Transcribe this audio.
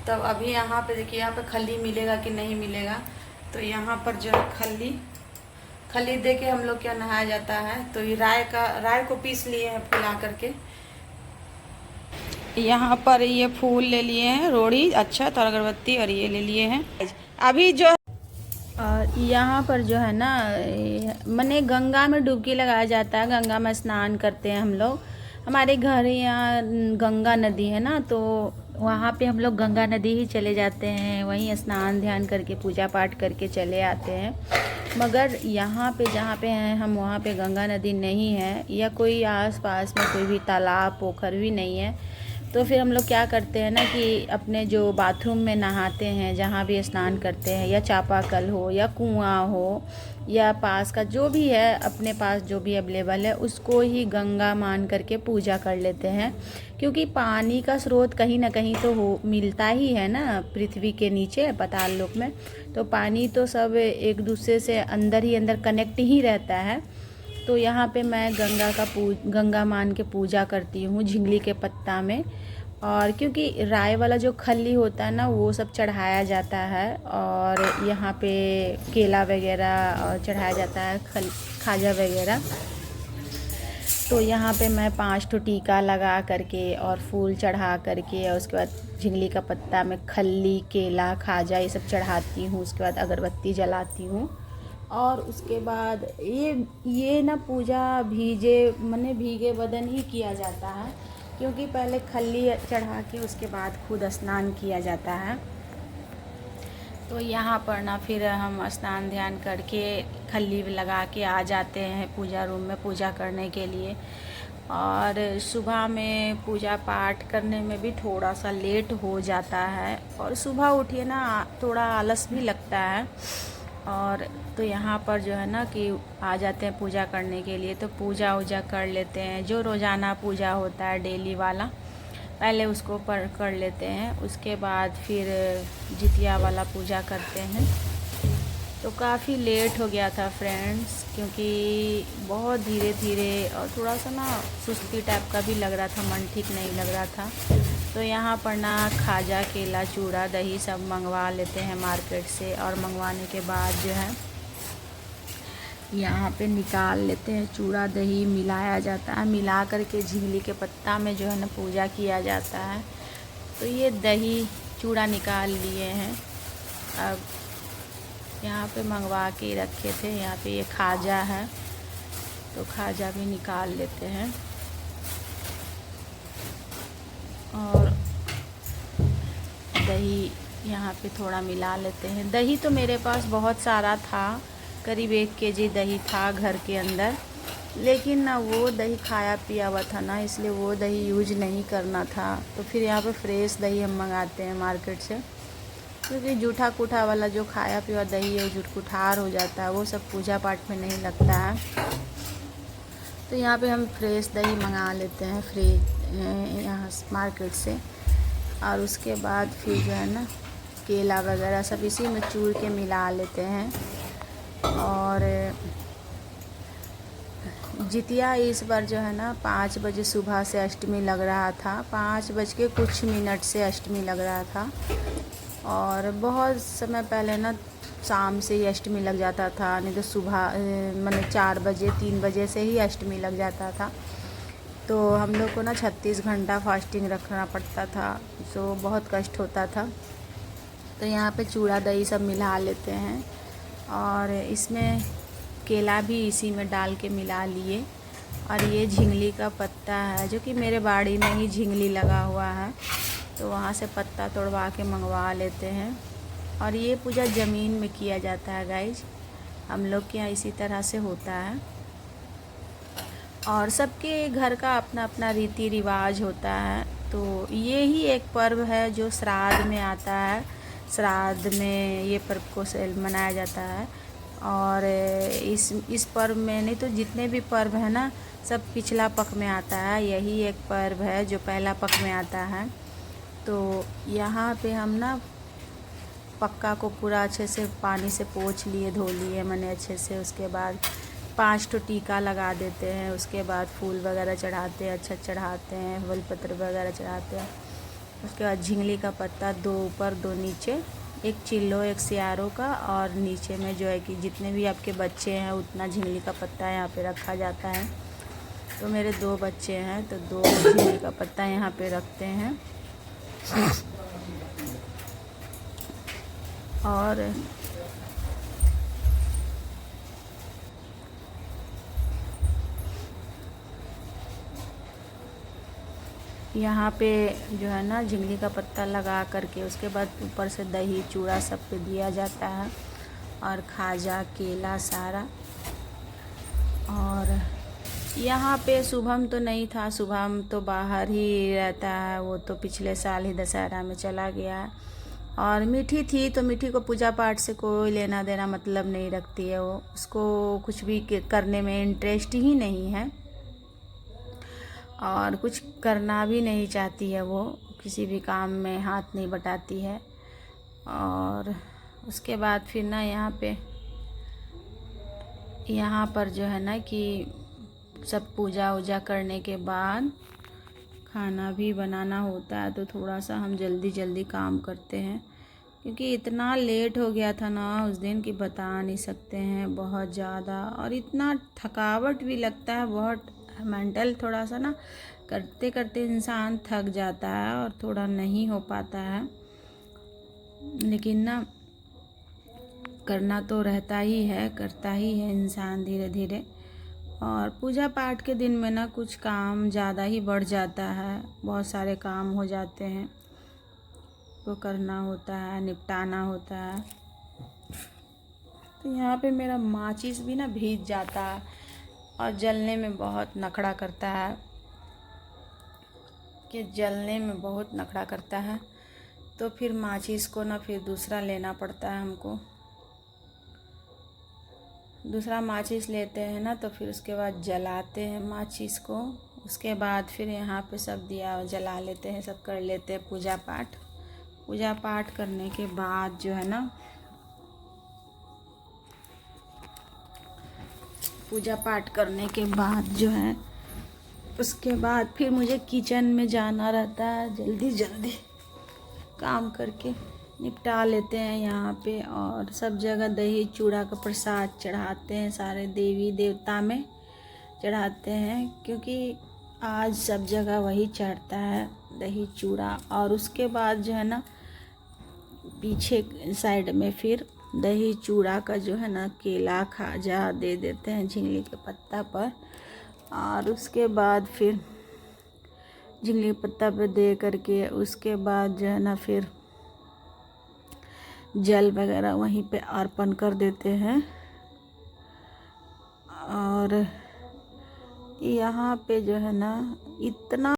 तब अभी यहाँ पे देखिए, यहाँ पे खली मिलेगा कि नहीं मिलेगा। तो यहाँ पर जो है खली दे के हम लोग क्या नहाया जाता है। तो ये राय को पीस लिए हैं फुला करके। यहाँ पर ये फूल ले लिए हैं, रोड़ी, अक्षत और अगरबत्ती, और ये ले लिए हैं। अभी जो और यहाँ पर जो है ना, मने गंगा में डुबकी लगाया जाता है, गंगा में स्नान करते हैं हम लोग। हमारे घर यहाँ गंगा नदी है ना, तो वहाँ पे हम लोग गंगा नदी ही चले जाते हैं, वहीं स्नान ध्यान करके पूजा पाठ करके चले आते हैं। मगर यहाँ पे जहाँ पे हैं हम, वहाँ पे गंगा नदी नहीं है, या कोई आस पास में कोई भी तालाब पोखर भी नहीं है। तो फिर हम लोग क्या करते हैं ना कि अपने जो बाथरूम में नहाते हैं, जहाँ भी स्नान करते हैं, या चापाकल हो या कुआं हो या पास का जो भी है, अपने पास जो भी अवेलेबल है उसको ही गंगा मान करके पूजा कर लेते हैं। क्योंकि पानी का स्रोत कहीं ना कहीं तो हो मिलता ही है ना, पृथ्वी के नीचे पाताल लोक में। तो पानी तो सब एक दूसरे से अंदर ही अंदर कनेक्ट ही रहता है। तो यहाँ पे मैं गंगा मान के पूजा करती हूँ झिंगली के पत्ता में। और क्योंकि राय वाला जो खल्ली होता है ना, वो सब चढ़ाया जाता है, और यहाँ पे केला वगैरह और चढ़ाया जाता है, खाजा वगैरह। तो यहाँ पे मैं 5 ठो टीका लगा करके और फूल चढ़ा करके, और उसके बाद झिंगली का पत्ता में खल्ली, केला, खाजा ये सब चढ़ाती हूँ। उसके बाद अगरबत्ती जलाती हूँ। और उसके बाद ये ना पूजा भीगे बदन ही किया जाता है, क्योंकि पहले खल्ली चढ़ा के उसके बाद खुद स्नान किया जाता है। तो यहाँ पर ना फिर हम स्नान ध्यान करके खल्ली लगा के आ जाते हैं पूजा रूम में पूजा करने के लिए। और सुबह में पूजा पाठ करने में भी थोड़ा सा लेट हो जाता है, और सुबह उठिए ना थोड़ा आलस भी लगता है। और तो यहाँ पर जो है ना कि आ जाते हैं पूजा करने के लिए, तो पूजा वूजा कर लेते हैं। जो रोज़ाना पूजा होता है डेली वाला, पहले उसको कर लेते हैं। उसके बाद फिर जितिया वाला पूजा करते हैं। तो काफ़ी लेट हो गया था फ्रेंड्स, क्योंकि बहुत धीरे धीरे और थोड़ा सा ना सुस्ती टाइप का भी लग रहा था, मन ठीक नहीं लग रहा था। तो यहाँ पर ना खाजा, केला, चूड़ा, दही सब मंगवा लेते हैं मार्केट से। और मंगवाने के बाद जो है यहाँ पे निकाल लेते हैं, चूड़ा दही मिलाया जाता है, मिला करके झिंगली के पत्ता में जो है ना पूजा किया जाता है। तो ये दही चूड़ा निकाल लिए हैं। अब यहाँ पे मंगवा के रखे थे, यहाँ पे ये खाजा है, तो खाजा भी निकाल लेते हैं। और दही यहाँ पे थोड़ा मिला लेते हैं। दही तो मेरे पास बहुत सारा था, करीब 1 केजी दही था घर के अंदर, लेकिन ना वो दही खाया पिया हुआ था ना, इसलिए वो दही यूज नहीं करना था। तो फिर यहाँ पे फ्रेश दही हम मंगाते हैं मार्केट से, क्योंकि जूठा कूठा वाला जो खाया पिया दही है जुटकुठार हो जाता है, वो सब पूजा पाठ में नहीं लगता है। तो यहाँ पे हम फ्रेश दही मंगा लेते हैं यहाँ मार्केट से। और उसके बाद फिर जो है ना केला वगैरह सब इसी में चूर के मिला लेते हैं। और जितिया इस बार जो है ना 5 बजे सुबह से अष्टमी लग रहा था, 5 बज के कुछ मिनट से अष्टमी लग रहा था। और बहुत समय पहले ना शाम से ही अष्टमी लग जाता था, नहीं तो सुबह 4 बजे 3 बजे से ही अष्टमी लग जाता था। तो हम लोग को ना 36 घंटा फास्टिंग रखना पड़ता था, तो बहुत कष्ट होता था। तो यहाँ पे चूड़ा दही सब मिला लेते हैं, और इसमें केला भी इसी में डाल के मिला लिए। और ये झिंगली का पत्ता है, जो कि मेरे बाड़ी में ही झिंगली लगा हुआ है, तो वहाँ से पत्ता तोड़वा के मंगवा लेते हैं। और ये पूजा ज़मीन में किया जाता है गाइज, हम लोग के यहाँ इसी तरह से होता है। और सबके घर का अपना अपना रीति रिवाज होता है। तो ये ही एक पर्व है जो श्राद्ध में आता है, श्राद्ध में ये पर्व को मनाया जाता है। और इस पर्व में नहीं तो जितने भी पर्व है ना, सब पिछला पख में आता है। यही एक पर्व है जो पहला पख में आता है। तो यहाँ पे हम ना पक्का को पूरा अच्छे से पानी से पोंछ लिए, धो लिए मैंने अच्छे से। उसके बाद 5 ठो टीका लगा देते हैं। उसके बाद फूल वगैरह चढ़ाते हैं, अच्छा चढ़ाते हैं, बेलपत्र वगैरह चढ़ाते हैं। उसके बाद झिंगली का पत्ता 2 ऊपर 2 नीचे, एक चिल्लो एक सियारो का, और नीचे में जो है कि जितने भी आपके बच्चे हैं उतना झिंगली का पत्ता यहाँ पे रखा जाता है। तो मेरे 2 बच्चे हैं तो 2 झिंगली का पत्ता यहाँ पे रखते हैं। और यहाँ पे जो है ना झिंगली का पत्ता लगा करके उसके बाद ऊपर से दही चूड़ा सब पे दिया जाता है, और खाजा केला सारा। और यहाँ पे शुभम तो नहीं था, शुभम तो बाहर ही रहता है, वो तो पिछले साल ही दशहरा में चला गया है। और मीठी थी तो मीठी को पूजा पाठ से कोई लेना देना मतलब नहीं रखती है, वो उसको कुछ भी करने में इंटरेस्ट ही नहीं है और कुछ करना भी नहीं चाहती है, वो किसी भी काम में हाथ नहीं बटाती है। और उसके बाद फिर ना यहाँ पर जो है ना कि सब पूजा वूजा करने के बाद खाना भी बनाना होता है, तो थोड़ा सा हम जल्दी जल्दी काम करते हैं, क्योंकि इतना लेट हो गया था ना उस दिन कि बता नहीं सकते हैं, बहुत ज़्यादा। और इतना थकावट भी लगता है, बहुत मेंटल थोड़ा सा ना करते करते इंसान थक जाता है और थोड़ा नहीं हो पाता है, लेकिन ना करना तो रहता ही है, करता ही है इंसान धीरे धीरे। और पूजा पाठ के दिन में ना कुछ काम ज़्यादा ही बढ़ जाता है, बहुत सारे काम हो जाते हैं, तो करना होता है, निपटाना होता है। तो यहाँ पे मेरा माचिस भी ना भीग जाता है और जलने में बहुत नखरा करता है, तो फिर माचिस को ना फिर दूसरा लेना पड़ता है हमको। दूसरा माचिस लेते हैं ना तो फिर उसके बाद जलाते हैं माचिस को, उसके बाद फिर यहाँ पे सब दिया जला लेते हैं, सब कर लेते हैं पूजा पाठ करने के बाद जो है ना पूजा पाठ करने के बाद जो है उसके बाद फिर मुझे किचन में जाना रहता है, जल्दी जल्दी काम करके निपटा लेते हैं यहाँ पे। और सब जगह दही चूड़ा का प्रसाद चढ़ाते हैं, सारे देवी देवता में चढ़ाते हैं, क्योंकि आज सब जगह वही चढ़ता है दही चूड़ा। और उसके बाद जो है ना पीछे साइड में फिर दही चूड़ा का जो है ना केला खाजा दे देते हैं झिंगली के पत्ता पर। और उसके बाद फिर झिंगली के पत्ता पे दे करके उसके बाद जो है ना फिर जल वगैरह वहीं पे अर्पण कर देते हैं। और यहाँ पे जो है ना इतना